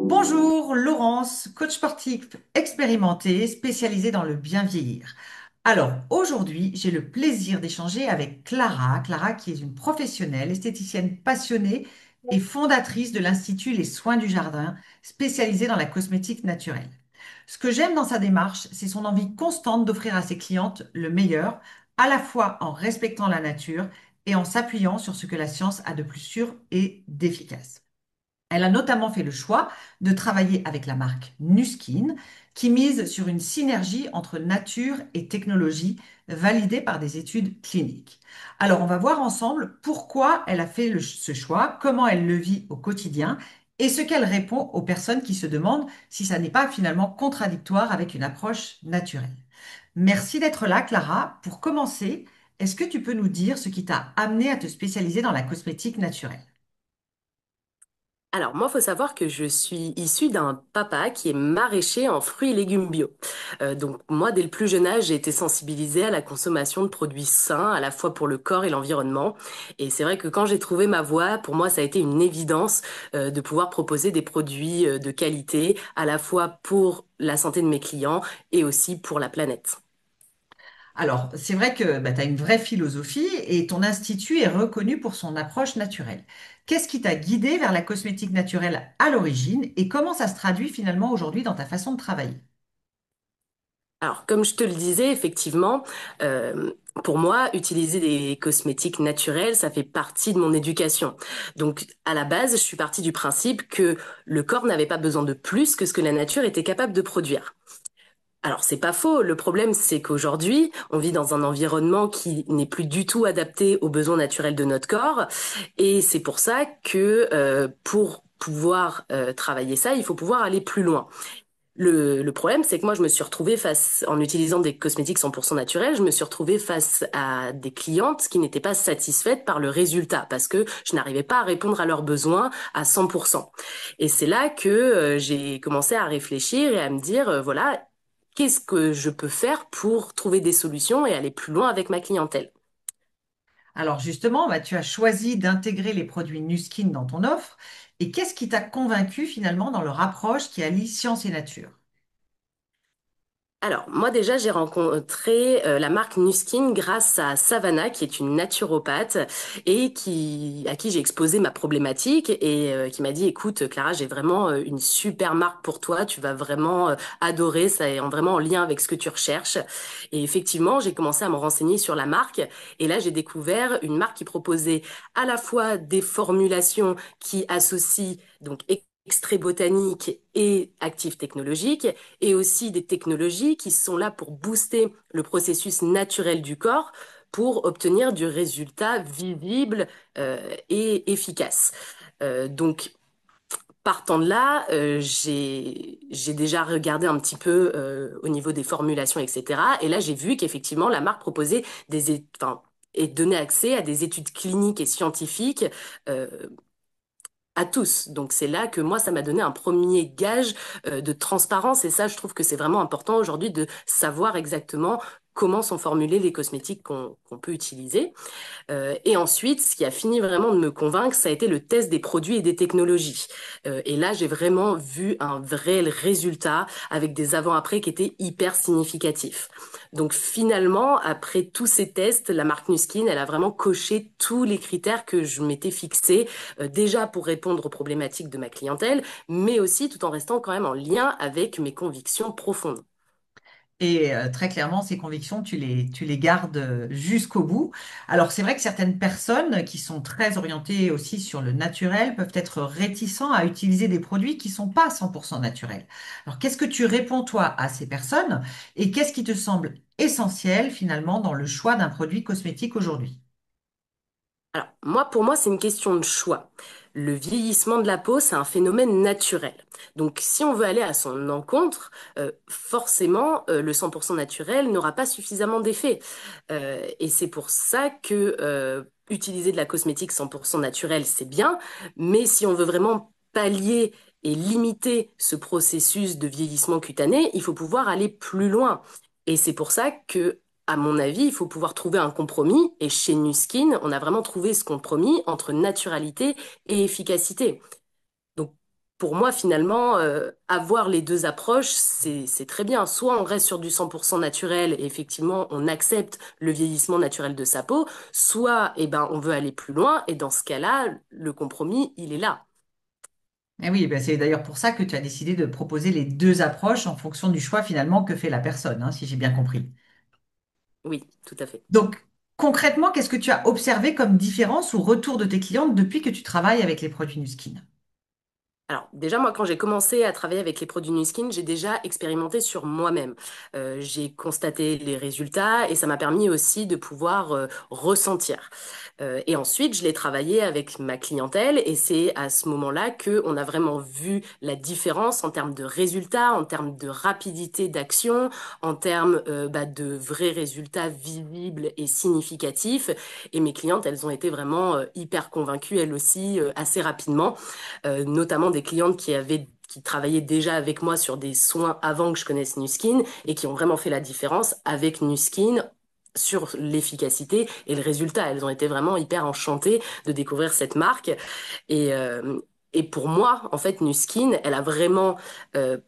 Bonjour, Laurence, coach sportif expérimenté, spécialisé dans le bien vieillir. Alors, aujourd'hui, j'ai le plaisir d'échanger avec Clara. Clara, qui est une professionnelle, esthéticienne passionnée et fondatrice de l'Institut Les Soins du Jardin, spécialisée dans la cosmétique naturelle. Ce que j'aime dans sa démarche, c'est son envie constante d'offrir à ses clientes le meilleur, à la fois en respectant la nature et en s'appuyant sur ce que la science a de plus sûr et d'efficace. Elle a notamment fait le choix de travailler avec la marque Nuskin, qui mise sur une synergie entre nature et technologie validée par des études cliniques. Alors, on va voir ensemble pourquoi elle a fait ce choix, comment elle le vit au quotidien et ce qu'elle répond aux personnes qui se demandent si ça n'est pas finalement contradictoire avec une approche naturelle. Merci d'être là, Clara. Pour commencer, est-ce que tu peux nous dire ce qui t'a amené à te spécialiser dans la cosmétique naturelle? Alors, moi, il faut savoir que je suis issue d'un papa qui est maraîcher en fruits et légumes bio. Donc, moi, dès le plus jeune âge, j'ai été sensibilisée à la consommation de produits sains, à la fois pour le corps et l'environnement. Et c'est vrai que quand j'ai trouvé ma voie, pour moi, ça a été une évidence, de pouvoir proposer des produits, de qualité, à la fois pour la santé de mes clients et aussi pour la planète. Alors, c'est vrai que tu as une vraie philosophie et ton institut est reconnu pour son approche naturelle. Qu'est-ce qui t'a guidé vers la cosmétique naturelle à l'origine et comment ça se traduit finalement aujourd'hui dans ta façon de travailler? Alors, comme je te le disais, effectivement, euh, pour moi, utiliser des cosmétiques naturels, ça fait partie de mon éducation. Donc, à la base, je suis partie du principe que le corps n'avait pas besoin de plus que ce que la nature était capable de produire. Alors, c'est pas faux. Le problème, c'est qu'aujourd'hui, on vit dans un environnement qui n'est plus du tout adapté aux besoins naturels de notre corps. Et c'est pour ça que, pour pouvoir travailler ça, il faut pouvoir aller plus loin. Le problème, c'est que moi, je me suis retrouvée face, en utilisant des cosmétiques 100% naturels, je me suis retrouvée face à des clientes qui n'étaient pas satisfaites par le résultat parce que je n'arrivais pas à répondre à leurs besoins à 100%. Et c'est là que j'ai commencé à réfléchir et à me dire, voilà, qu'est-ce que je peux faire pour trouver des solutions et aller plus loin avec ma clientèle? Alors justement, tu as choisi d'intégrer les produits Nuskin dans ton offre et qu'est-ce qui t'a convaincu finalement dans leur approche qui allie science et nature? Alors, moi déjà, j'ai rencontré la marque Nuskin grâce à Savannah, qui est une naturopathe et à qui j'ai exposé ma problématique et qui m'a dit, écoute, Clara, j'ai vraiment une super marque pour toi, tu vas vraiment adorer, ça est vraiment en lien avec ce que tu recherches. Et effectivement, j'ai commencé à me renseigner sur la marque et là, j'ai découvert une marque qui proposait à la fois des formulations qui associent donc extraits botaniques et actifs technologiques et aussi des technologies qui sont là pour booster le processus naturel du corps pour obtenir du résultat visible et efficace. Donc, partant de là, j'ai déjà regardé un petit peu au niveau des formulations, etc. Et là, j'ai vu qu'effectivement, la marque proposait enfin, et donnait accès à des études cliniques et scientifiques euh, à tous. Donc c'est là que moi, ça m'a donné un premier gage de transparence et ça, je trouve que c'est vraiment important aujourd'hui de savoir exactement comment sont formulés les cosmétiques qu'on peut utiliser. Et ensuite, ce qui a fini vraiment de me convaincre, ça a été le test des produits et des technologies. Et là, j'ai vraiment vu un vrai résultat avec des avant-après qui étaient hyper significatifs. Donc finalement, après tous ces tests, la marque Nuskin, elle a vraiment coché tous les critères que je m'étais fixés, déjà pour répondre aux problématiques de ma clientèle, mais aussi tout en restant quand même en lien avec mes convictions profondes. Et très clairement, ces convictions, tu les gardes jusqu'au bout. Alors, c'est vrai que certaines personnes qui sont très orientées aussi sur le naturel peuvent être réticents à utiliser des produits qui sont pas 100% naturels. Alors, qu'est-ce que tu réponds, toi, à ces personnes et qu'est-ce qui te semble essentiel finalement dans le choix d'un produit cosmétique aujourd'hui? Alors, moi, pour moi, c'est une question de choix. Le vieillissement de la peau, c'est un phénomène naturel. Donc, si on veut aller à son encontre, forcément, le 100% naturel n'aura pas suffisamment d'effet. Et c'est pour ça que utiliser de la cosmétique 100% naturelle, c'est bien. Mais si on veut vraiment pallier et limiter ce processus de vieillissement cutané, il faut pouvoir aller plus loin. Et c'est pour ça que à mon avis, il faut pouvoir trouver un compromis. Et chez Nuskin, on a vraiment trouvé ce compromis entre naturalité et efficacité. Donc, pour moi, finalement, avoir les deux approches, c'est très bien. Soit on reste sur du 100% naturel et effectivement, on accepte le vieillissement naturel de sa peau, soit, eh ben, on veut aller plus loin et dans ce cas-là, le compromis, il est là. Et oui, ben c'est d'ailleurs pour ça que tu as décidé de proposer les deux approches en fonction du choix finalement que fait la personne, hein, si j'ai bien compris. Oui, tout à fait. Donc, concrètement, qu'est-ce que tu as observé comme différence ou retour de tes clientes depuis que tu travailles avec les produits Nuskin? Alors, déjà, moi, quand j'ai commencé à travailler avec les produits Nuskin, j'ai déjà expérimenté sur moi-même. J'ai constaté les résultats et ça m'a permis aussi de pouvoir ressentir. Et ensuite, je l'ai travaillé avec ma clientèle et c'est à ce moment-là que on a vraiment vu la différence en termes de résultats, en termes de rapidité d'action, en termes de vrais résultats visibles et significatifs. Et mes clientes, elles ont été vraiment hyper convaincues, elles aussi, assez rapidement, notamment des clientes qui travaillaient déjà avec moi sur des soins avant que je connaisse Nuskin et qui ont vraiment fait la différence avec Nuskin sur l'efficacité et le résultat. Elles ont été vraiment hyper enchantées de découvrir cette marque. Et, euh, et pour moi, en fait, Nuskin, elle a vraiment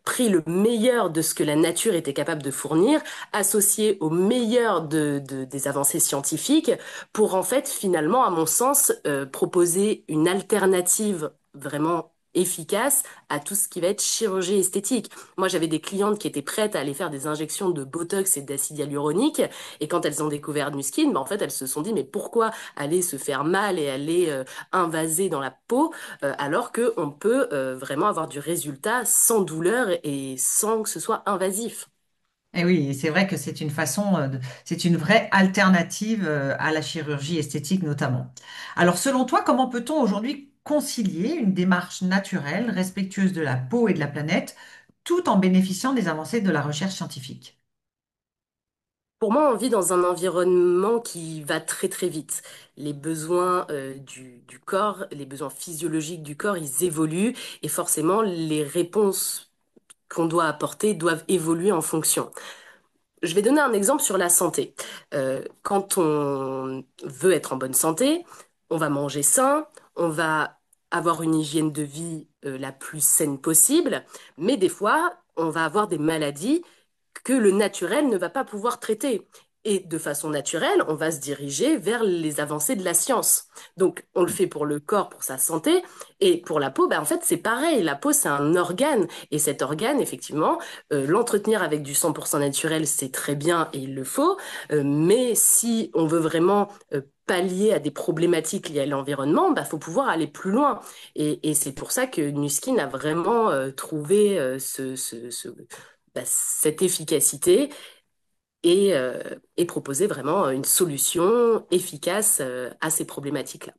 pris le meilleur de ce que la nature était capable de fournir, associé au meilleur des avancées scientifiques, pour en fait, finalement, à mon sens, proposer une alternative vraiment efficace à tout ce qui va être chirurgie esthétique. Moi, j'avais des clientes qui étaient prêtes à aller faire des injections de Botox et d'acide hyaluronique, et quand elles ont découvert Nuskin, en fait, elles se sont dit, mais pourquoi aller se faire mal et aller invaser dans la peau, alors qu'on peut vraiment avoir du résultat sans douleur et sans que ce soit invasif. Et oui, c'est vrai que c'est une façon, c'est une vraie alternative à la chirurgie esthétique notamment. Alors, selon toi, comment peut-on aujourd'hui concilier une démarche naturelle, respectueuse de la peau et de la planète, tout en bénéficiant des avancées de la recherche scientifique? Pour moi, on vit dans un environnement qui va très très vite. Les besoins du corps, les besoins physiologiques du corps, ils évoluent et forcément les réponses qu'on doit apporter doivent évoluer en fonction. Je vais donner un exemple sur la santé. Quand on veut être en bonne santé, on va manger sain, on va avoir une hygiène de vie la plus saine possible, mais des fois, on va avoir des maladies que le naturel ne va pas pouvoir traiter. Et de façon naturelle, on va se diriger vers les avancées de la science. Donc, on le fait pour le corps, pour sa santé, et pour la peau, ben, en fait, c'est pareil. La peau, c'est un organe, et cet organe, effectivement, l'entretenir avec du 100% naturel, c'est très bien et il le faut. Mais si on veut vraiment pallier à des problématiques liées à l'environnement, bah, faut pouvoir aller plus loin. Et c'est pour ça que Nuskin a vraiment trouvé cette efficacité et proposé vraiment une solution efficace à ces problématiques-là.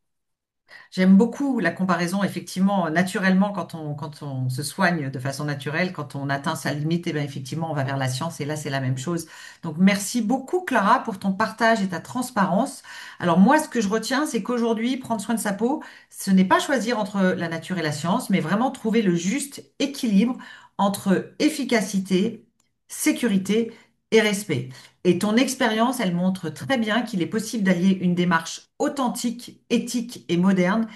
J'aime beaucoup la comparaison, effectivement, naturellement, quand on se soigne de façon naturelle, quand on atteint sa limite, et bien, effectivement, on va vers la science, et là, c'est la même chose. Donc, merci beaucoup, Clara, pour ton partage et ta transparence. Alors, moi, ce que je retiens, c'est qu'aujourd'hui, prendre soin de sa peau, ce n'est pas choisir entre la nature et la science, mais vraiment trouver le juste équilibre entre efficacité, sécurité et respect. Et ton expérience, elle montre très bien qu'il est possible d'allier une démarche authentique, éthique et moderne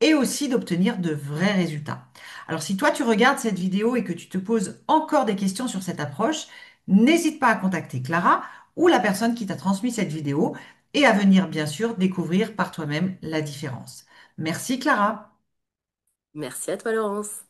et aussi d'obtenir de vrais résultats. Alors si toi tu regardes cette vidéo et que tu te poses encore des questions sur cette approche, n'hésite pas à contacter Clara ou la personne qui t'a transmis cette vidéo et à venir bien sûr découvrir par toi-même la différence. Merci Clara. Merci à toi, Laurence.